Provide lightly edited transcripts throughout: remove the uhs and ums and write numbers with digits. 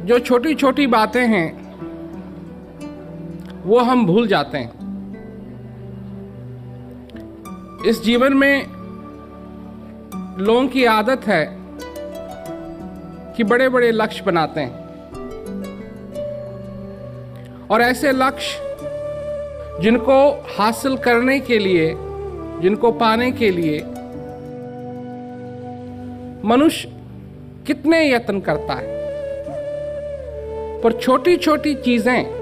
जो छोटी छोटी बातें हैं वो हम भूल जाते हैं। इस जीवन में लोगों की आदत है कि बड़े बड़े लक्ष्य बनाते हैं और ऐसे लक्ष्य जिनको हासिल करने के लिए, जिनको पाने के लिए मनुष्य कितने यत्न करता है, पर छोटी छोटी चीजें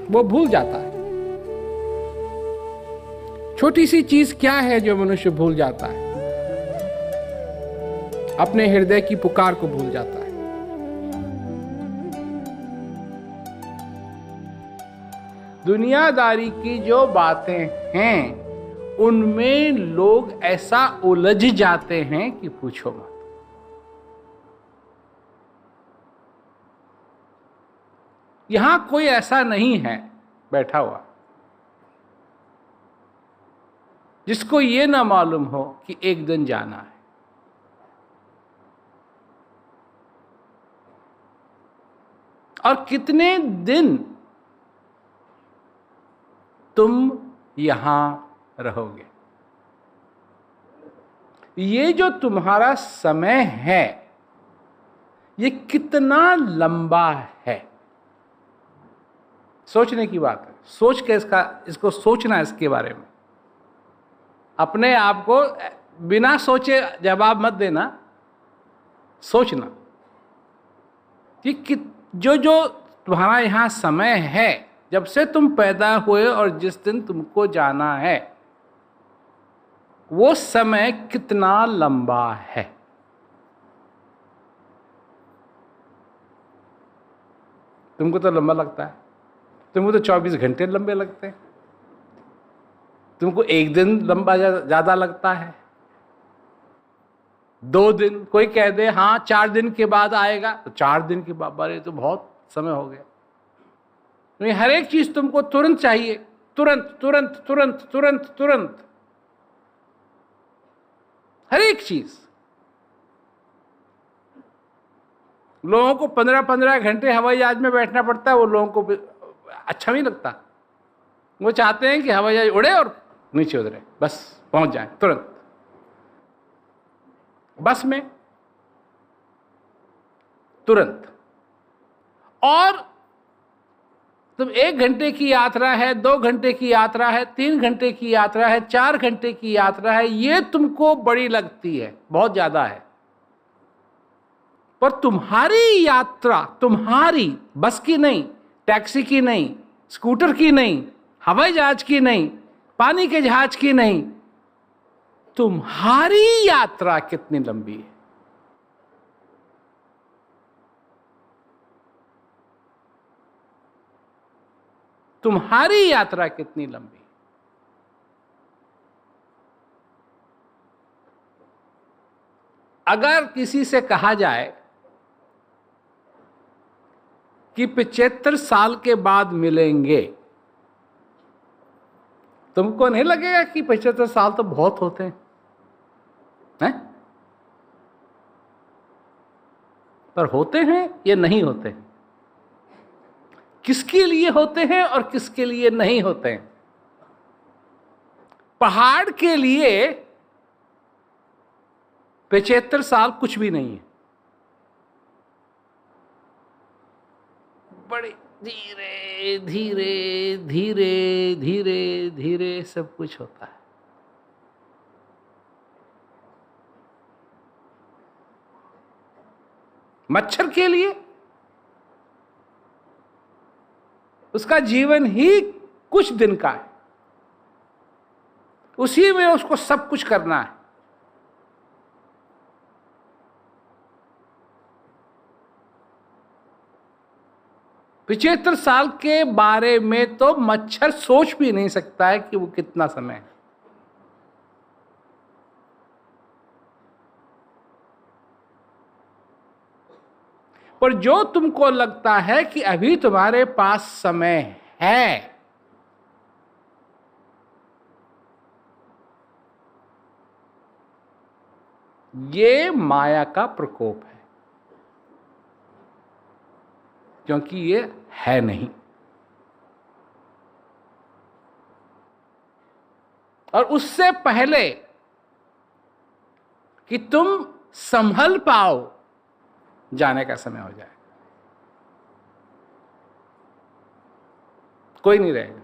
वो भूल जाता है। छोटी सी चीज क्या है जो मनुष्य भूल जाता है? अपने हृदय की पुकार को भूल जाता है। दुनियादारी की जो बातें हैं उनमें लोग ऐसा उलझ जाते हैं कि पूछो मत। यहां कोई ऐसा नहीं है बैठा हुआ जिसको ये ना मालूम हो कि एक दिन जाना है। और कितने दिन तुम यहां रहोगे? ये जो तुम्हारा समय है ये कितना लंबा है? सोचने की बात है। सोच के इसको सोचना, इसके बारे में अपने आप को बिना सोचे जवाब मत देना, सोचना कि जो जो तुम्हारा यहां समय है, जब से तुम पैदा हुए और जिस दिन तुमको जाना है, वो समय कितना लंबा है। तुमको तो लंबा लगता है, तुमको तो 24 घंटे लंबे लगते हैं, तुमको एक दिन लंबा ज्यादा लगता है, 2 दिन, कोई कह दे हाँ 4 दिन के बाद आएगा तो 4 दिन के बाद, अरे तो बहुत समय हो गया। तो हर एक चीज तुमको तुरंत चाहिए, तुरंत तुरंत तुरंत तुरंत तुरंत, हर एक चीज। लोगों को 15-15 घंटे हवाई जहाज में बैठना पड़ता है, वो लोगों को अच्छा नहीं लगता। वो चाहते हैं कि हवाई जहाज उड़े और नीचे उतरे, बस पहुंच जाए तुरंत। बस में तुरंत। और तुम 1 घंटे की यात्रा है, 2 घंटे की यात्रा है, 3 घंटे की यात्रा है, 4 घंटे की यात्रा है, ये तुमको बड़ी लगती है, बहुत ज्यादा है। पर तुम्हारी यात्रा, तुम्हारी बस की नहीं, टैक्सी की नहीं, स्कूटर की नहीं, हवाई जहाज की नहीं, पानी के जहाज की नहीं, तुम्हारी यात्रा कितनी लंबी है? तुम्हारी यात्रा कितनी लंबी? अगर किसी से कहा जाए कि 75 साल के बाद मिलेंगे, तुमको नहीं लगेगा कि 75 साल तो बहुत होते हैं? पर होते हैं या नहीं होते? किसके लिए होते हैं और किसके लिए नहीं होते हैं? पहाड़ के लिए 75 साल कुछ भी नहीं है। बड़े धीरे धीरे धीरे धीरे धीरे सब कुछ होता है। मच्छर के लिए उसका जीवन ही कुछ दिन का है, उसी में उसको सब कुछ करना है। पिछहत्तर साल के बारे में तो मच्छर सोच भी नहीं सकता है कि वो कितना समय है। पर जो तुमको लगता है कि अभी तुम्हारे पास समय है, ये माया का प्रकोप है। क्योंकि ये है नहीं। और उससे पहले कि तुम संभल पाओ, जाने का समय हो जाए। कोई नहीं रहेगा,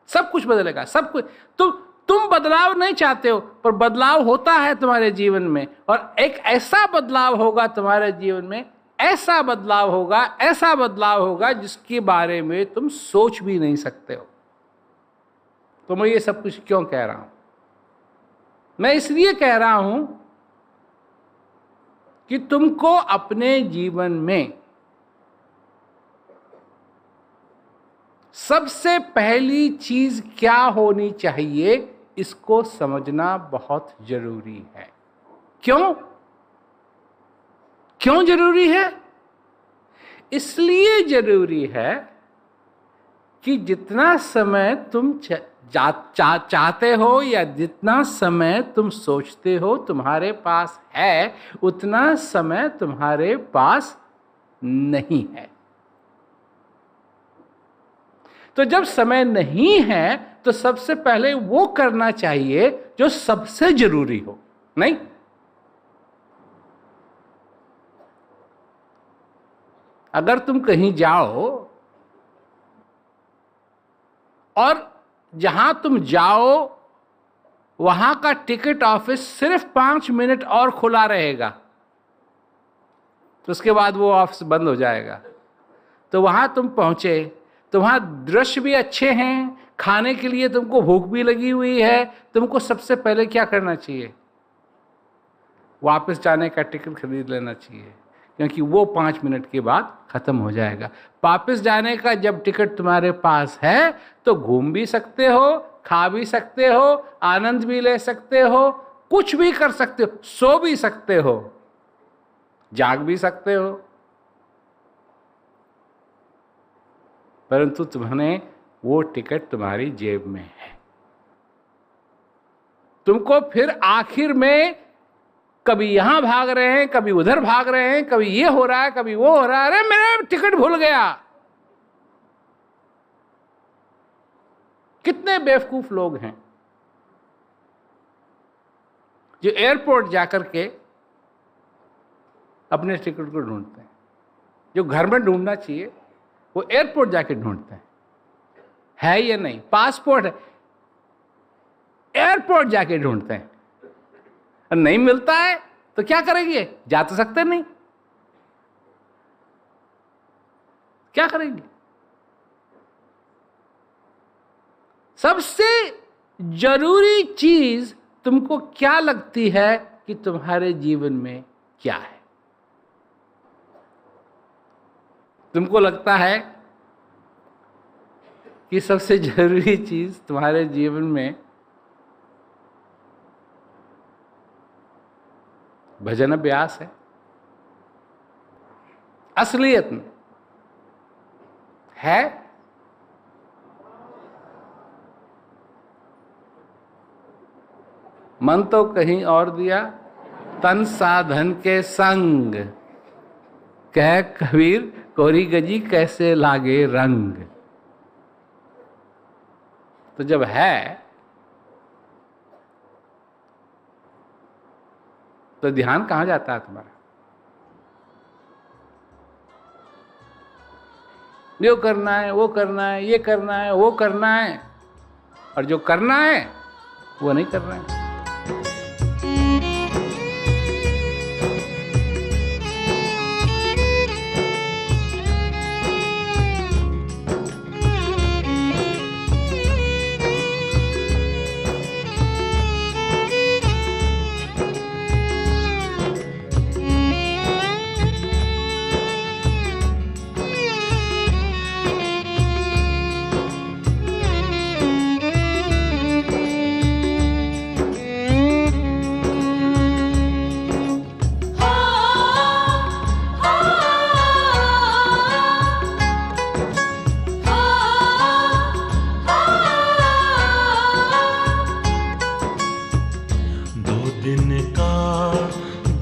सब कुछ बदलेगा, सब कुछ। तुम बदलाव नहीं चाहते हो, पर बदलाव होता है तुम्हारे जीवन में, और एक ऐसा बदलाव होगा तुम्हारे जीवन में, ऐसा बदलाव होगा जिसके बारे में तुम सोच भी नहीं सकते हो। तो मैं ये सब कुछ क्यों कह रहा हूं? मैं इसलिए कह रहा हूं कि तुमको अपने जीवन में सबसे पहली चीज क्या होनी चाहिए, इसको समझना बहुत जरूरी है। क्यों जरूरी है? इसलिए जरूरी है कि जितना समय तुम चाहते हो या जितना समय तुम सोचते हो तुम्हारे पास है, उतना समय तुम्हारे पास नहीं है। तो जब समय नहीं है तो सबसे पहले वो करना चाहिए जो सबसे जरूरी हो, नहीं? अगर तुम कहीं जाओ और जहां तुम जाओ वहां का टिकट ऑफिस सिर्फ 5 मिनट और खुला रहेगा, तो उसके बाद वो ऑफिस बंद हो जाएगा। तो वहां तुम पहुंचे, तो वहां दृश्य भी अच्छे हैं, खाने के लिए तुमको भूख भी लगी हुई है, तुमको सबसे पहले क्या करना चाहिए? वापस जाने का टिकट खरीद लेना चाहिए, क्योंकि वो 5 मिनट के बाद खत्म हो जाएगा। वापस जाने का जब टिकट तुम्हारे पास है तो घूम भी सकते हो, खा भी सकते हो, आनंद भी ले सकते हो, कुछ भी कर सकते हो, सो भी सकते हो, जाग भी सकते हो। परंतु तुम्हें वो टिकट तुम्हारी जेब में है। तुमको फिर आखिर में कभी यहां भाग रहे हैं, कभी उधर भाग रहे हैं, कभी ये हो रहा है, कभी वो हो रहा है, अरे मेरा टिकट भूल गया। कितने बेवकूफ लोग हैं जो एयरपोर्ट जाकर के अपने टिकट को ढूंढते हैं। जो घर में ढूंढना चाहिए वो एयरपोर्ट जाके ढूंढते हैं, है या नहीं। पासपोर्ट है, एयरपोर्ट जाके ढूंढते हैं, और नहीं मिलता है तो क्या करेंगे? जा तो सकते नहीं, क्या करेंगे? सबसे जरूरी चीज तुमको क्या लगती है कि तुम्हारे जीवन में क्या है? तुमको लगता है कि सबसे जरूरी चीज तुम्हारे जीवन में भजन अभ्यास है? असलियत में है? मन तो कहीं और दिया, तन साधन के संग, कह कबीर कोरी गजी कैसे लागे रंग। तो जब है तो ध्यान कहां जाता है तुम्हारा? यो करना है, वो करना है, ये करना है, वो करना है, और जो करना है वो नहीं कर रहे हैं।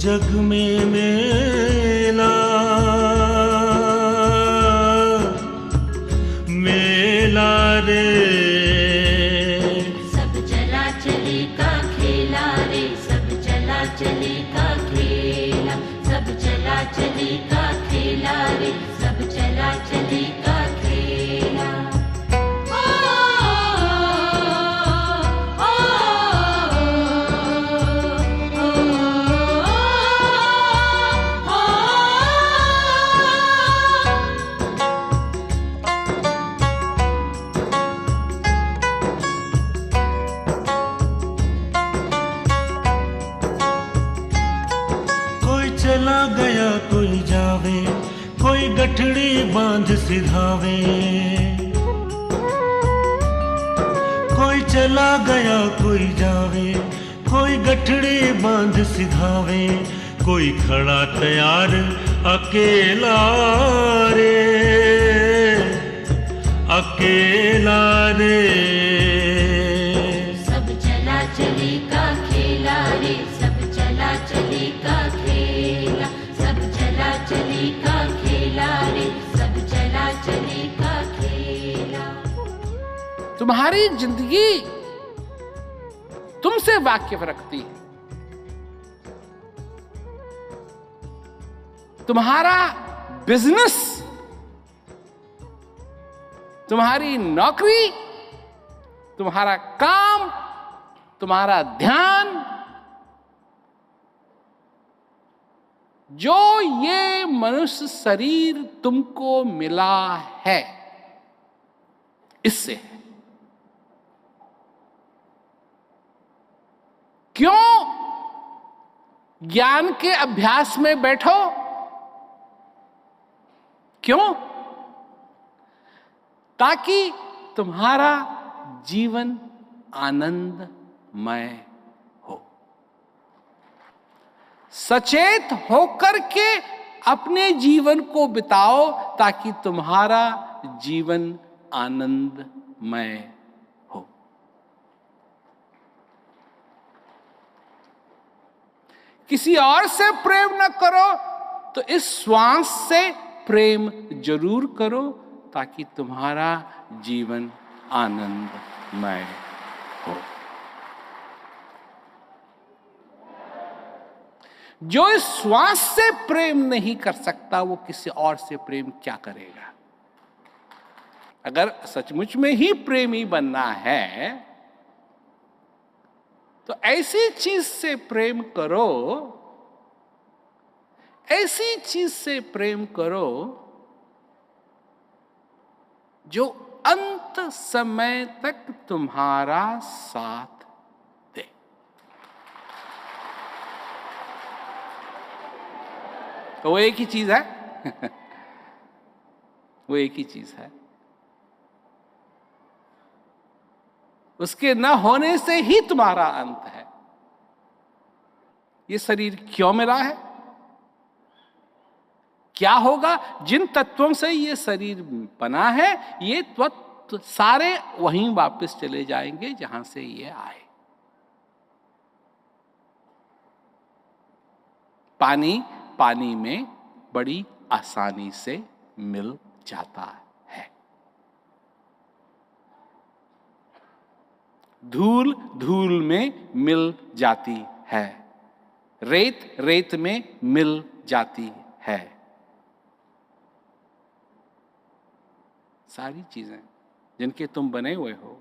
जग में मेला चला गया कोई जावे, कोई गठड़ी बांध सिधावे। कोई चला गया कोई जावे, कोई गठड़ी बांध सिधावे। कोई खड़ा तैयार अकेला रे, अकेला रे। सब चला चले का खेला रे, सब चला चले का खेला, सब चला चले का खेला रे, सब चला चले का खेला। तुम्हारी जिंदगी तुमसे वाकिफ रखती है। तुम्हारा बिजनेस, तुम्हारी नौकरी, तुम्हारा काम, तुम्हारा ध्यान, जो ये मनुष्य शरीर तुमको मिला है, इससे है। क्यों ज्ञान के अभ्यास में बैठो? क्यों? ताकि तुम्हारा जीवन आनंदमय हो। सचेत होकर के अपने जीवन को बिताओ ताकि तुम्हारा जीवन आनंदमय हो। किसी और से प्रेम न करो तो इस श्वास से प्रेम जरूर करो ताकि तुम्हारा जीवन आनंदमय हो। जो इस श्वास से प्रेम नहीं कर सकता वो किसी और से प्रेम क्या करेगा? अगर सचमुच में ही प्रेमी बनना है तो ऐसी चीज से प्रेम करो, ऐसी चीज से प्रेम करो जो अंत समय तक तुम्हारा साथ दे। तो वो एक ही चीज है वो एक ही चीज है। उसके न होने से ही तुम्हारा अंत है। ये शरीर क्यों मिला है? क्या होगा? जिन तत्वों से ये शरीर बना है ये तत्व सारे वहीं वापस चले जाएंगे जहां से ये आए। पानी पानी में बड़ी आसानी से मिल जाता है। धूल धूल में मिल जाती है। रेत रेत में मिल जाती है। सारी चीजें जिनके तुम बने हुए हो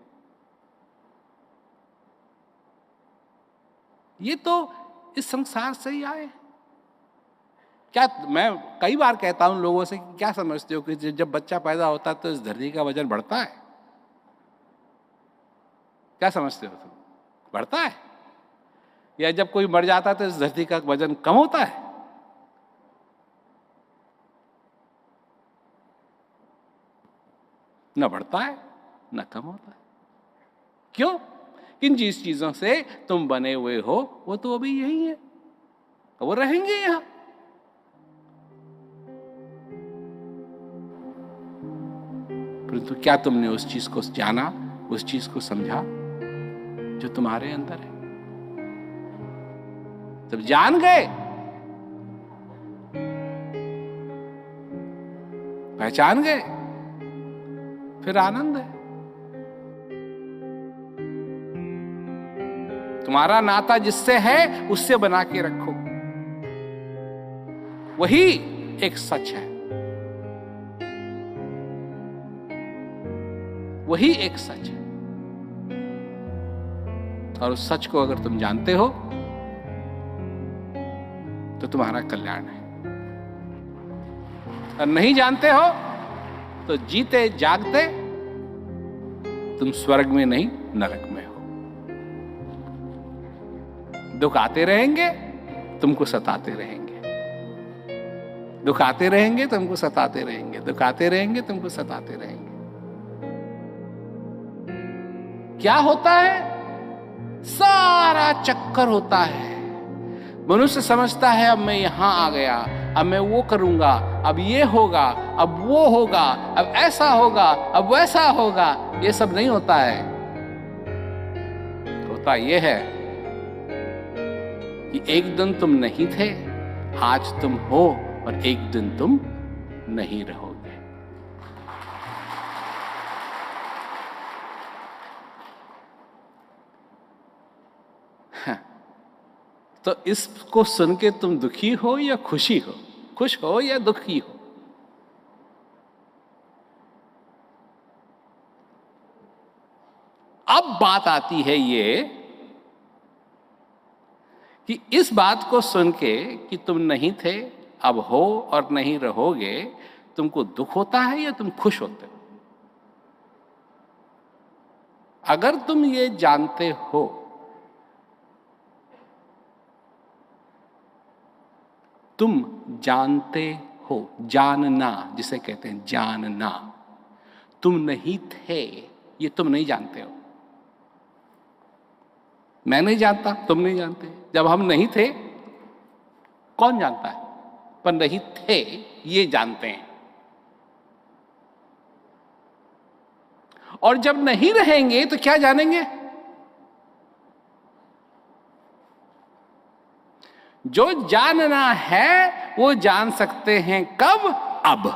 ये तो इस संसार से ही आए। क्या मैं कई बार कहता हूं लोगों से कि क्या समझते हो कि जब बच्चा पैदा होता है तो इस धरती का वजन बढ़ता है? क्या समझते हो तुम? बढ़ता है? या जब कोई मर जाता है तो इस धरती का वजन कम होता है? न बढ़ता है न कम होता है। क्यों? किन जिस चीजों से तुम बने हुए हो वो तो अभी यही है, वो रहेंगे यहां। परंतु क्या तुमने उस चीज को जाना, उस चीज को समझा जो तुम्हारे अंदर है? जब जान गए, पहचान गए, फिर आनंद है। तुम्हारा नाता जिससे है उससे बना के रखो, वही एक सच है, वही एक सच है। और उस सच को अगर तुम जानते हो तो तुम्हारा कल्याण है। और नहीं जानते हो तो जीते जागते तुम स्वर्ग में नहीं नरक में हो। दुख आते रहेंगे, तुमको सताते रहेंगे। दुख आते रहेंगे, तुमको सताते रहेंगे, दुख आते रहेंगे, तुमको सताते रहेंगे। क्या होता है? सारा चक्कर होता है। मनुष्य समझता है अब मैं यहां आ गया, अब मैं वो करूंगा, अब ये होगा, अब वो होगा, अब ऐसा होगा, अब वैसा होगा। ये सब नहीं होता है। होता ये है कि एक दिन तुम नहीं थे, आज तुम हो, और एक दिन तुम नहीं रहोगे। तो इसको सुन के तुम दुखी हो या खुशी हो, खुश हो या दुखी हो? अब बात आती है ये कि इस बात को सुन के कि तुम नहीं थे, अब हो और नहीं रहोगे, तुमको दुख होता है या तुम खुश होते हो? अगर तुम ये जानते हो, तुम जानते हो, जानना जिसे कहते हैं, जानना, तुम नहीं थे, ये तुम नहीं जानते हो। मैं नहीं जानता, तुम नहीं जानते। जब हम नहीं थे, कौन जानता है? पर नहीं थे ये जानते हैं। और जब नहीं रहेंगे तो क्या जानेंगे? जो जानना है वो जान सकते हैं कब? अब।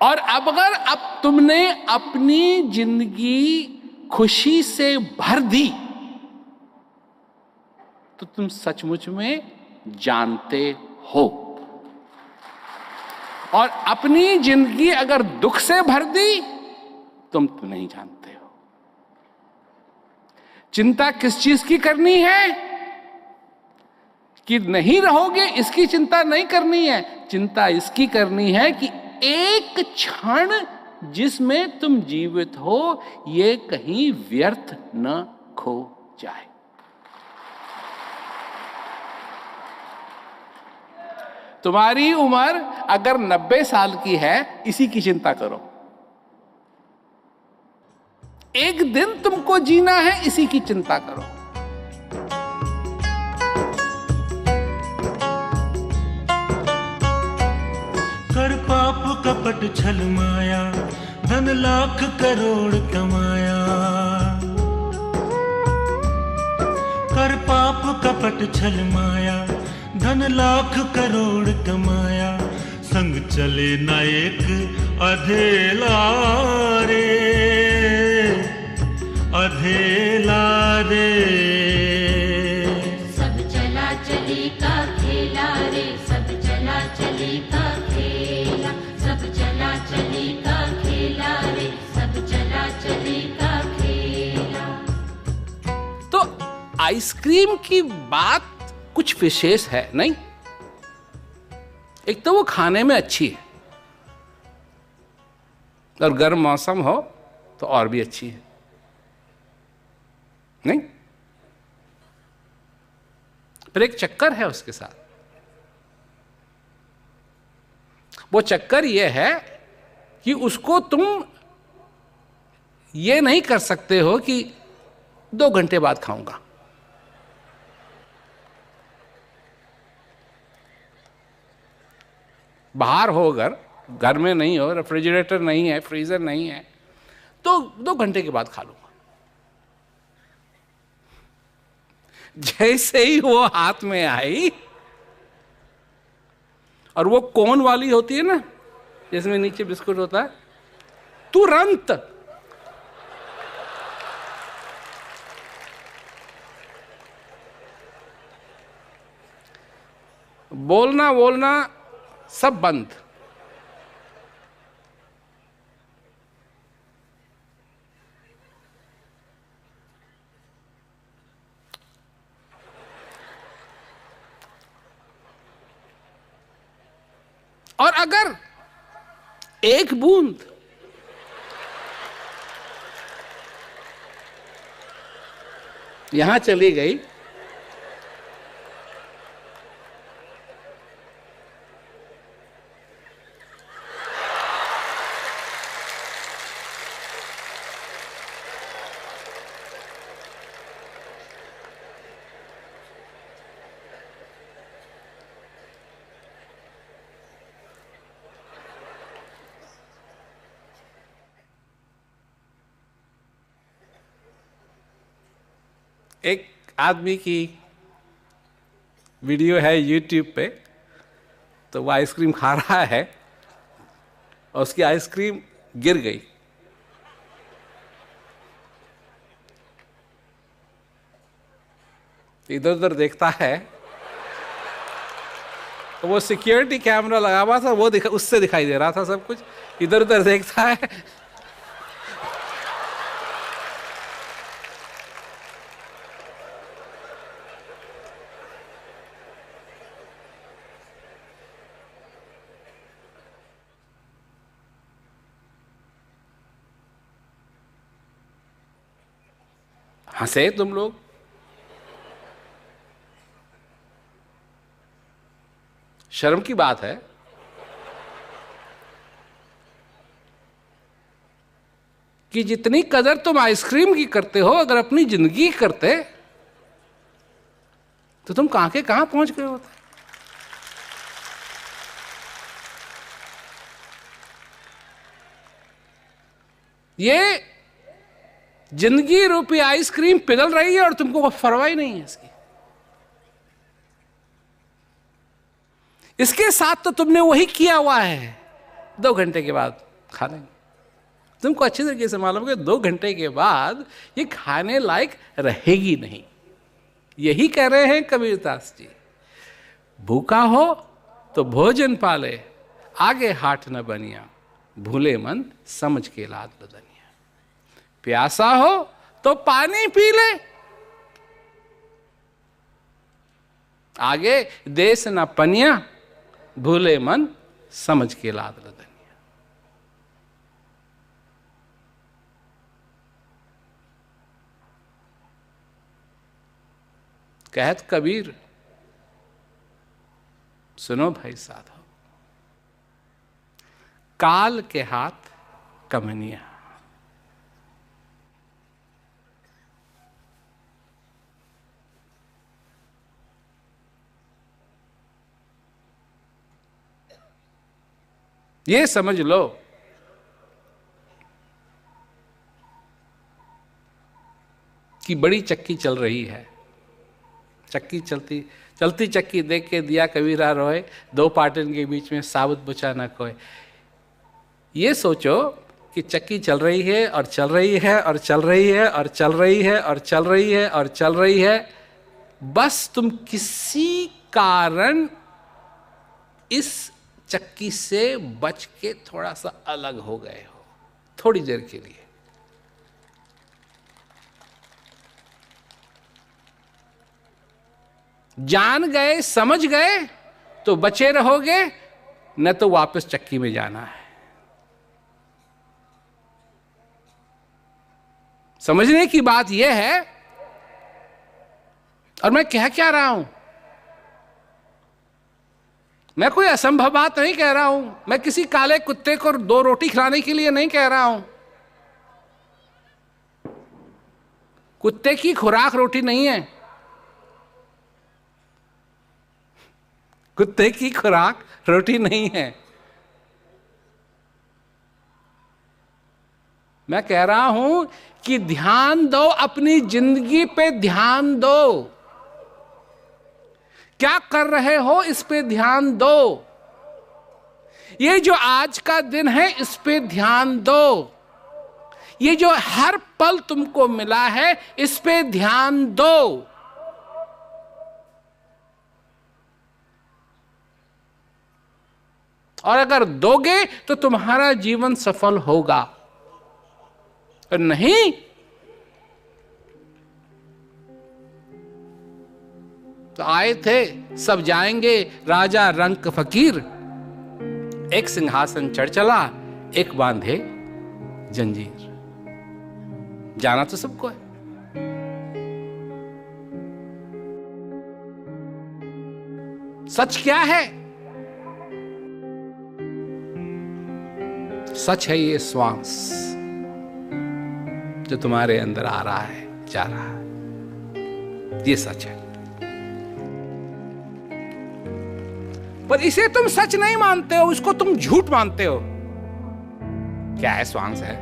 और अब अगर अब तुमने अपनी जिंदगी खुशी से भर दी तो तुम सचमुच में जानते हो। और अपनी जिंदगी अगर दुख से भर दी तुम तो नहीं जानते हो। चिंता किस चीज की करनी है? कि नहीं रहोगे इसकी चिंता नहीं करनी है। चिंता इसकी करनी है कि एक क्षण जिसमें तुम जीवित हो ये कहीं व्यर्थ न खो जाए। तुम्हारी उम्र अगर 90 साल की है, इसी की चिंता करो। एक दिन तुमको जीना है, इसी की चिंता करो। कर पाप कपट छल माया, धन लाख करोड़ कमाया। कर पाप कपट छल माया, धन लाख करोड़ कमाया। संग चले ना एक अधेला रे, अधेला रे। सब चला चली का खेला रे, सब चला चली का खेला, सब चला चली का खेला रे, सब चला चली का खेला। तो आइसक्रीम की बात कुछ विशेष है नहीं। एक तो वो खाने में अच्छी है, और गर्म मौसम हो तो और भी अच्छी है नहीं। पर एक चक्कर है उसके साथ। वो चक्कर ये है कि उसको तुम ये नहीं कर सकते हो कि 2 घंटे बाद खाऊंगा। बाहर हो, घर में नहीं हो, रेफ्रिजरेटर नहीं है, फ्रीजर नहीं है, तो 2 घंटे के बाद खा लूंगा। जैसे ही वो हाथ में आई, और वो कोन वाली होती है ना, जिसमें नीचे बिस्कुट होता है, तुरंत बोलना सब बंद। और अगर एक बूंद यहां चली गई एक आदमी की वीडियो है YouTube पे, तो वो आइसक्रीम खा रहा है और उसकी आइसक्रीम गिर गई। इधर उधर देखता है तो वो सिक्योरिटी कैमरा लगा हुआ था, वो उससे दिखाई दे रहा था सब कुछ। इधर उधर देखता है, हंसे तुम लोग। शर्म की बात है। कि जितनी कदर तुम आइसक्रीम की करते हो, अगर अपनी जिंदगी करते तो तुम कहां के कहां पहुंच गए होते। ये जिंदगी रूपी आइसक्रीम पिघल रही है और तुमको कोई परवाह ही नहीं है इसकी। इसके साथ तो तुमने वही किया हुआ है। 2 घंटे के बाद खा लेंगे। तुमको अच्छी तरीके से मालूम है कि 2 घंटे के बाद ये खाने लायक रहेगी नहीं। यही कह रहे हैं कबीरदास जी, भूखा हो तो भोजन पाले, आगे हाथ न बनिया, भूले मन समझ के लाद लदनिया। प्यासा हो तो पानी पी ले, आगे देश न पनिया, भूले मन समझ के लाद लदनिया। कहत कबीर, सुनो भाई साधो, काल के हाथ कमनिया। ये समझ लो कि बड़ी चक्की चल रही है। चक्की चलती चलती चक्की देख के दिया कबीरा रोए, 2 पाटन के बीच में साबुत बुचा न कोय। ये सोचो कि चक्की चल रही है और चल रही है और चल रही है और चल रही है और चल रही है और चल रही है, बस तुम किसी कारण इस चक्की से बच के थोड़ा सा अलग हो गए हो, थोड़ी देर के लिए। जान गए, समझ गए तो बचे रहोगे, न तो वापस चक्की में जाना है। समझने की बात यह है। और मैं कह क्या रहा हूं, मैं कोई असंभव बात नहीं कह रहा हूं। मैं किसी काले कुत्ते को 2 रोटी खिलाने के लिए नहीं कह रहा हूं। कुत्ते की खुराक रोटी नहीं है। कुत्ते की खुराक रोटी नहीं है। मैं कह रहा हूं कि ध्यान दो, अपनी जिंदगी पे ध्यान दो। क्या कर रहे हो इस पे ध्यान दो। ये जो आज का दिन है इस पे ध्यान दो। ये जो हर पल तुमको मिला है इस पे ध्यान दो। और अगर दोगे तो तुम्हारा जीवन सफल होगा, और नहीं तो आए थे सब जाएंगे, राजा रंक फकीर। एक सिंहासन चढ़ चला, एक बांधे जंजीर। जाना तो सबको है। सच क्या है? सच है ये श्वास जो तुम्हारे अंदर आ रहा है, जा रहा है, ये सच है। पर इसे तुम सच नहीं मानते हो, इसको तुम झूठ मानते हो। क्या है? श्वास है।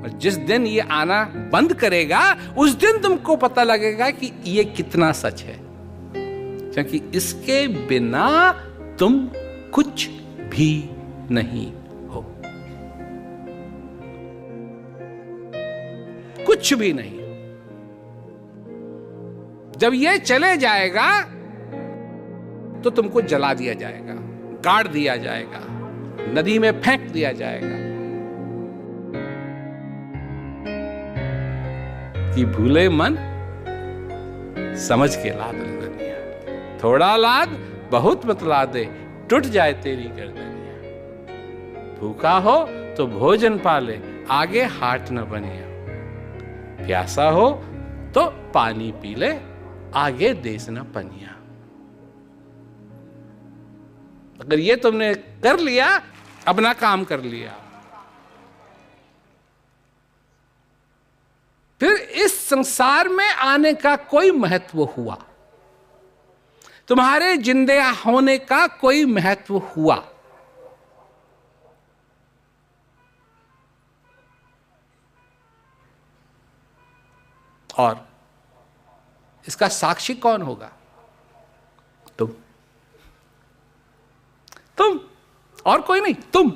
और जिस दिन ये आना बंद करेगा उस दिन तुमको पता लगेगा कि ये कितना सच है, क्योंकि इसके बिना तुम कुछ भी नहीं हो, कुछ भी नहीं हो। जब ये चले जाएगा तो तुमको जला दिया जाएगा, गाड़ दिया जाएगा, नदी में फेंक दिया जाएगा कि भूले मन समझ के लाद दुनिया, थोड़ा लाद बहुत मत लादे, टूट जाए तेरी गर्दनिया। भूखा हो तो भोजन पाले, आगे हाट न बनिया। प्यासा हो तो पानी पी ले, आगे देश न पनिया। अगर ये तुमने कर लिया, अपना काम कर लिया, फिर इस संसार में आने का कोई महत्व हुआ, तुम्हारे जिंदे होने का कोई महत्व हुआ। और इसका साक्षी कौन होगा? तुम और कोई नहीं, तुम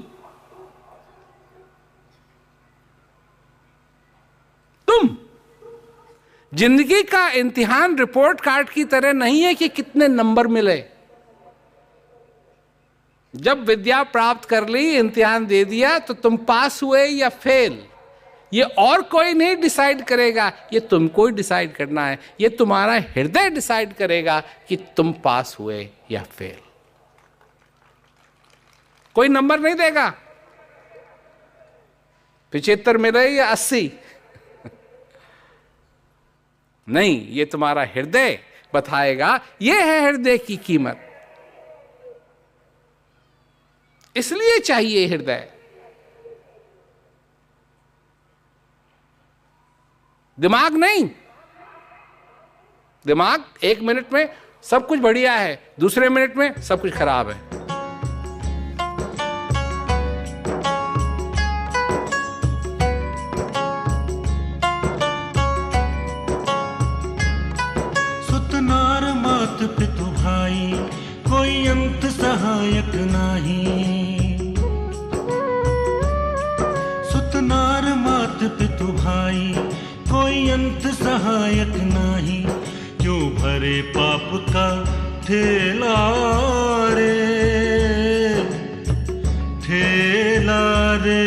जिंदगी का इम्तिहान रिपोर्ट कार्ड की तरह नहीं है कि कितने नंबर मिले। जब विद्या प्राप्त कर ली, इम्तिहान दे दिया, तो तुम पास हुए या फेल, ये और कोई नहीं डिसाइड करेगा, ये तुमको ही डिसाइड करना है। ये तुम्हारा हृदय डिसाइड करेगा कि तुम पास हुए या फेल। कोई नंबर नहीं देगा 75 मिले या 80, नहीं, ये तुम्हारा हृदय बताएगा। ये है हृदय की कीमत, इसलिए चाहिए हृदय। दिमाग नहीं। दिमाग 1 मिनट में सब कुछ बढ़िया है, दूसरे मिनट में सब कुछ खराब है। पितु भाई कोई अंत सहायक नाही, सुतनार मात पितु भाई कोई अंत सहायक नाही। क्यों भरे पाप का ठेला रे, ठेला रे।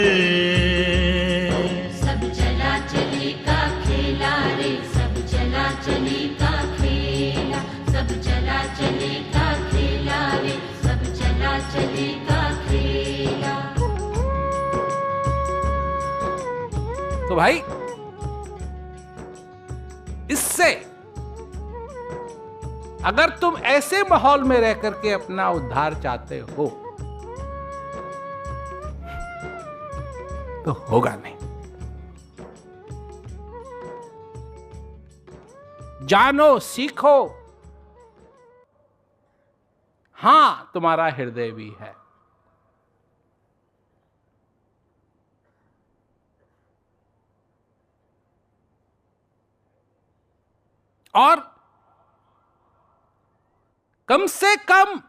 सब चला चले का खेला रे, सब चला चले का खेला, सब चला चले का खेला रे, सब चला चले का खेला। तो भाई, इससे अगर तुम ऐसे माहौल में रह करके अपना उद्धार चाहते हो तो होगा नहीं। जानो, सीखो, हां तुम्हारा हृदय भी है। और कम से कम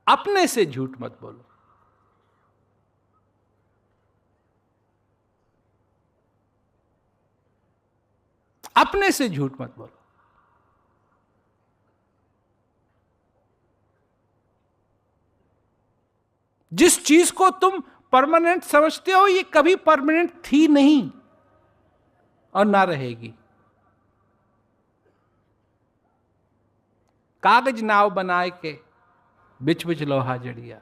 अपने से झूठ मत बोलो। अपने से झूठ मत बोलो। जिस चीज को तुम परमानेंट समझते हो, ये कभी परमानेंट थी नहीं और ना रहेगी। कागज नाव बनाए के बिच बिच लोहा जड़िया,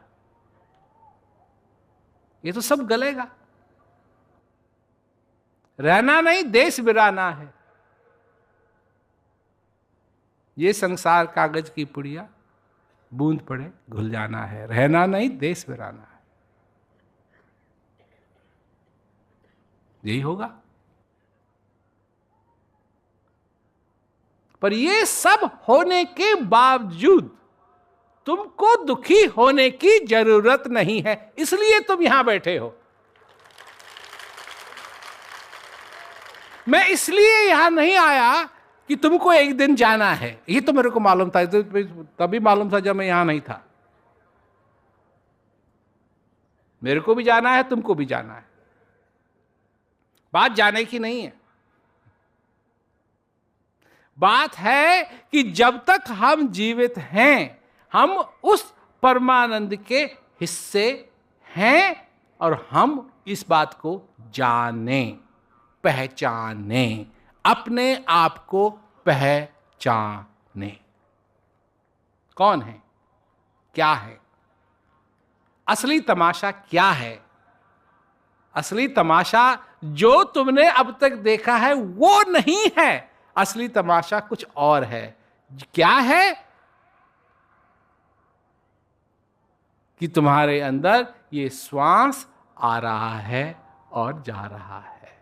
ये तो सब गलेगा। रहना नहीं, देश बिराना है। ये संसार कागज की पुड़िया, बूंद पड़े घुल जाना है। रहना नहीं, देश बिराना है। यही होगा। पर ये सब होने के बावजूद तुमको दुखी होने की जरूरत नहीं है, इसलिए तुम यहां बैठे हो। मैं इसलिए यहां नहीं आया कि तुमको एक दिन जाना है, ये तो मेरे को मालूम था, तो तभी मालूम था जब मैं यहां नहीं था। मेरे को भी जाना है, तुमको भी जाना है। बात जाने की नहीं है, बात है कि जब तक हम जीवित हैं हम उस परमानंद के हिस्से हैं और हम इस बात को जाने, पहचाने, अपने आप को पहचाने। कौन है, क्या है, असली तमाशा क्या है? असली तमाशा जो तुमने अब तक देखा है वो नहीं है, असली तमाशा कुछ और है। क्या है? कि तुम्हारे अंदर ये श्वास आ रहा है और जा रहा है।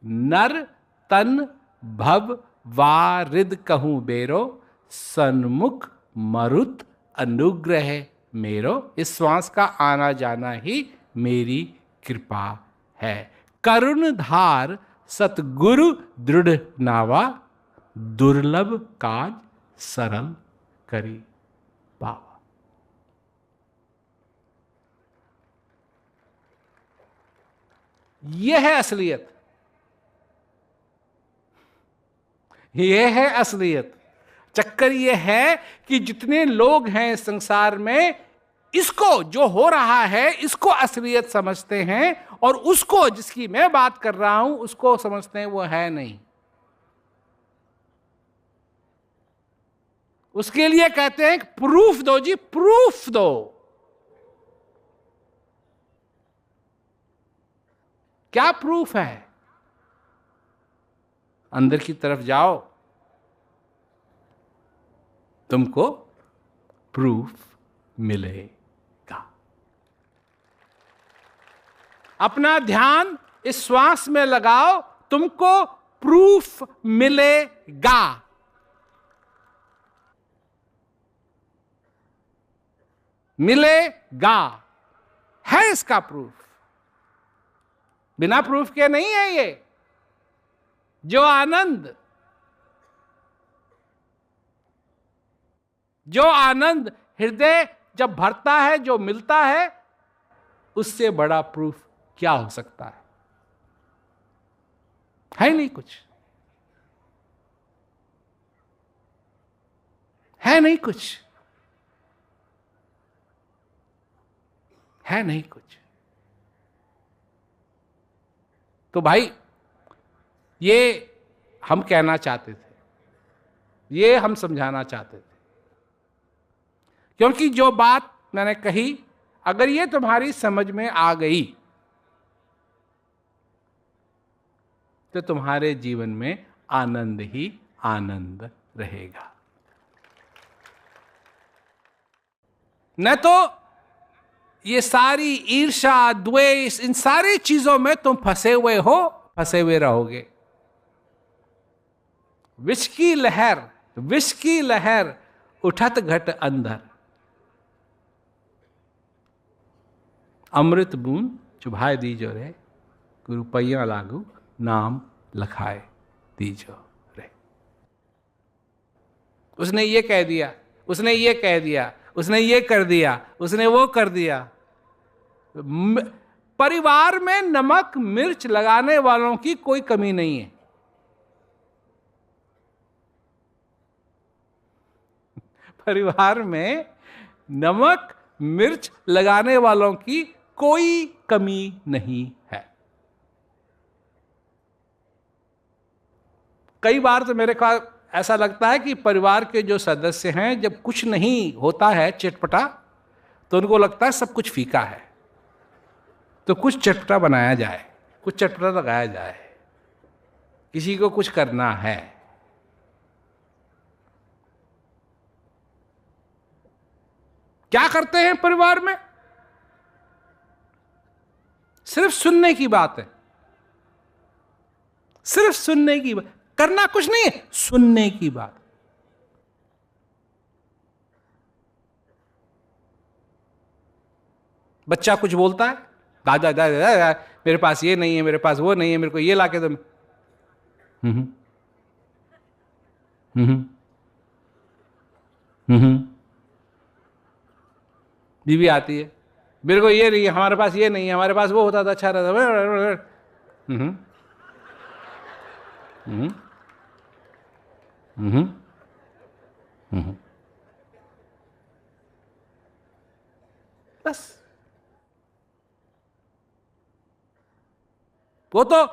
नर तन भव वारिद कहूं बेरो, सन्मुख मरुत अनुग्रह मेरो। इस श्वास का आना जाना ही मेरी कृपा है। करुण धार सतगुरु दृढ़ नावा, दुर्लभ काज सरल करी पावा। यह है असलियत, यह है असलियत। चक्कर यह है कि जितने लोग हैं संसार में, इसको जो हो रहा है इसको असलियत समझते हैं, और उसको जिसकी मैं बात कर रहा हूं उसको समझते हैं वो है नहीं। उसके लिए कहते हैं प्रूफ दो जी, प्रूफ दो। क्या प्रूफ है? अंदर की तरफ जाओ, तुमको प्रूफ मिलेगा। अपना ध्यान इस श्वास में लगाओ, तुमको प्रूफ मिलेगा। मिलेगा, है इसका प्रूफ। बिना प्रूफ के नहीं है ये। जो आनंद, जो आनंद हृदय जब भरता है, जो मिलता है, उससे बड़ा प्रूफ क्या हो सकता है नहीं कुछ, है नहीं कुछ, है नहीं कुछ। तो भाई ये हम कहना चाहते थे, ये हम समझाना चाहते थे, क्योंकि जो बात मैंने कही अगर ये तुम्हारी समझ में आ गई तो तुम्हारे जीवन में आनंद ही आनंद रहेगा। न तो ये सारी ईर्ष्या, द्वेष, इन सारी चीजों में तुम फंसे हुए हो, फंसे हुए रहोगे। विष की लहर उठत घट अंदर, अमृत बूंद चुभाए दीजो रे, गुरु पैया लागू नाम लखाए दीजो रे। उसने ये कह दिया, उसने ये कह दिया, उसने ये कर दिया, उसने वो कर दिया। परिवार में नमक मिर्च लगाने वालों की कोई कमी नहीं है। परिवार में नमक मिर्च लगाने वालों की कोई कमी नहीं है। कई बार तो मेरे को ऐसा लगता है कि परिवार के जो सदस्य हैं, जब कुछ नहीं होता है चटपटा, तो उनको लगता है सब कुछ फीका है, तो कुछ चटपटा बनाया जाए, कुछ चटपटा लगाया जाए, किसी को कुछ करना है। क्या करते हैं परिवार में? सिर्फ सुनने की बात है, सिर्फ सुनने की बात, करना कुछ नहीं है, सुनने की बात। बच्चा कुछ बोलता है, दादा दादा दादा मेरे पास ये नहीं है, मेरे पास वो नहीं है, मेरे को ये लाके दो। बीवी आती है, मेरे को ये नहीं है, हमारे पास ये नहीं है, हमारे पास वो होता था अच्छा रहता। बस वो तो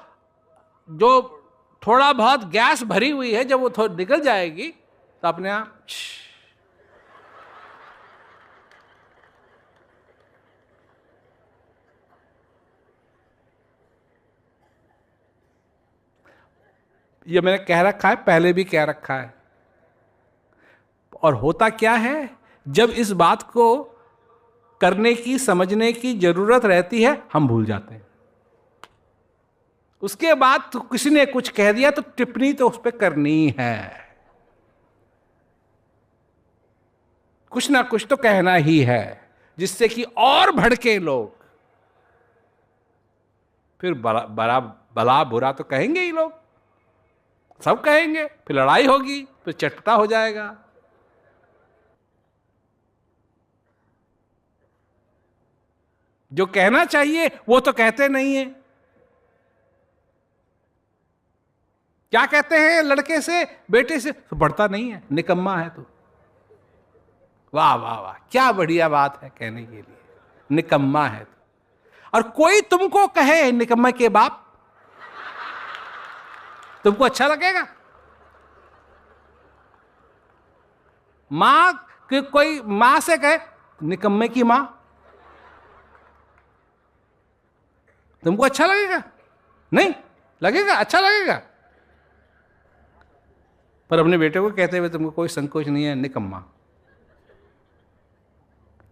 जो थोड़ा बहुत गैस भरी हुई है, जब वो निकल जाएगी तो अपने आप ये मैंने कह रखा है, पहले भी कह रखा है। और होता क्या है, जब इस बात को करने की, समझने की जरूरत रहती है, हम भूल जाते हैं। उसके बाद तो किसी ने कुछ कह दिया तो टिप्पणी तो उस पर करनी है, कुछ ना कुछ तो कहना ही है, जिससे कि और भड़के लोग। फिर भला बुरा तो कहेंगे ही लोग, सब कहेंगे, फिर लड़ाई होगी, फिर चटपटा हो जाएगा। जो कहना चाहिए वो तो कहते नहीं है। क्या कहते हैं लड़के से, बेटे से, तो बढ़ता नहीं है, निकम्मा है तू। वाह वाह वाह, क्या बढ़िया बात है कहने के लिए, निकम्मा है तू। और कोई तुमको कहे निकम्मा के बाप, तुमको अच्छा लगेगा? मां, कोई मां से कहे निकम्मे की मां, तुमको अच्छा लगेगा? नहीं लगेगा, अच्छा लगेगा। पर अपने बेटे को कहते हुए तुमको कोई संकोच नहीं है, निकम्मा।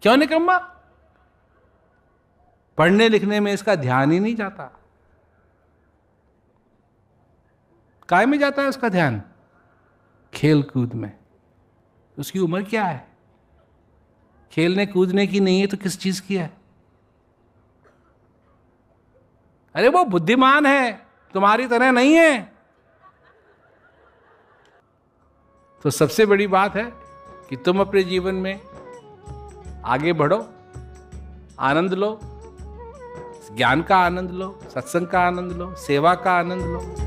क्यों निकम्मा? पढ़ने लिखने में इसका ध्यान ही नहीं जाता। काय में जाता है उसका ध्यान? खेल कूद में। उसकी उम्र क्या है? खेलने कूदने की नहीं है तो किस चीज की है? अरे वो बुद्धिमान है, तुम्हारी तरह नहीं है। तो सबसे बड़ी बात है कि तुम अपने जीवन में आगे बढ़ो, आनंद लो, ज्ञान का आनंद लो, सत्संग का आनंद लो, सेवा का आनंद लो।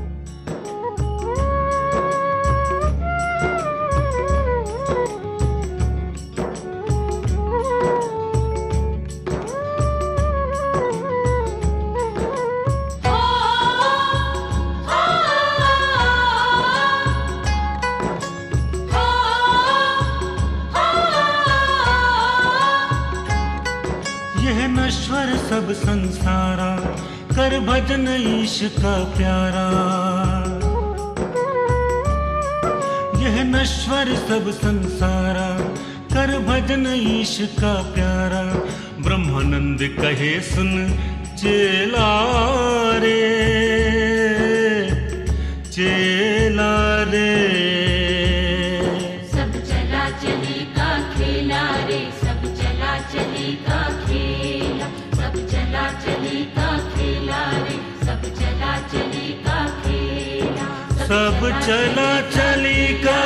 सब संसारा कर भजन ईश का प्यारा। यह नश्वर सब संसारा कर भजन ईश का प्यारा। ब्रह्मानंद कहे सुन चेला रे, चेला रे। सब चला चली का खेला रे, सब चला चली का खेला, सब चला चली का खेला रे, सब चला चली का खेला, सब चला चली का